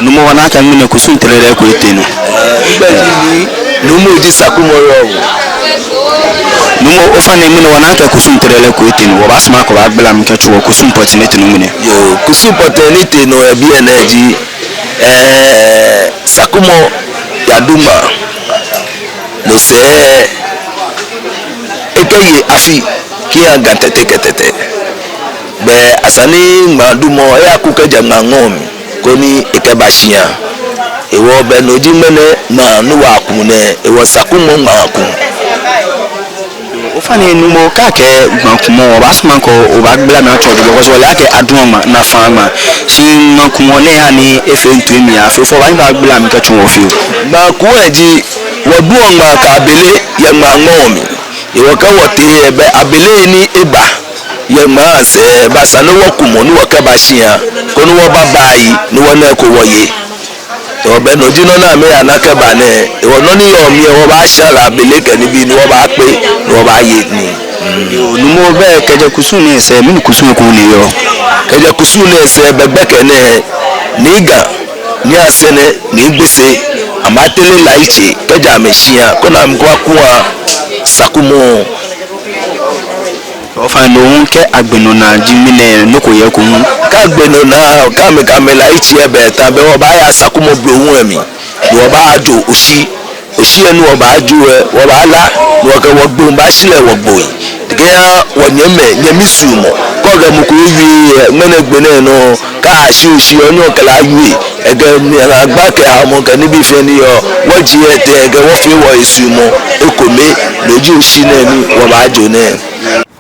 Numo wana kan mine kusun terere ko etenu numo di Sakumo numo ofane mine wana ka kusun terere ko etenu wo basma ko agbela mke chuo kusun potinete numine yo kusun potinete no e bi energy Sakumo ya dumba no se ekeye afi ki anga tete be asani Ŋmaa dumo e akuka jamna ngom koni ekebashia ewo be no ji mene ma no wa ku ne ewo Sakumo Ŋmaa ku ofani numo kake gbankumo obasman ko obagbela na chodo because wala ke aduma na fama si mankumo ne ani efe ntumi afi fo ban bagbela mi ka chuo fi ma ku eji wodu Ŋmaa ka abele ye Ŋmaa ngomi ewo ka wote ebe abele ni eba ye Ŋmaa se basa no wokumo ni woka shia ko no babai ni wona ko woye to be no jino na me anaka ba ne ewo no ni yo mi ewo ba shala abele ke ni bi ni wo ba pe ni wo ba ye ni numo be keje kusuni se mi kusuni ko ni yo keje kusuni se bebe ke ne niga ni asene ni gbese amatele laiche keja meshia ko na mkwa kuwa Sakumo ofani no nke agbenu na jimine no ko ye ko hu ka agbenu na ka me laiche ebe ta be wo ba ya Sakumo bro hu emi ni wo ba ajo oshi enu wo ba ajo wo ba la ni wo ke wo gbo ba sile wo gbo yi dige ya wo nyemi sumo ko ga mu ko wi mene gbene no ka ashi oshi onyo kala wi ege ni agba ke amo ke ni bi fe ni yo wo ji ete ege wo fi wo isumo ekome loji oshi na ni wo ba ajo ne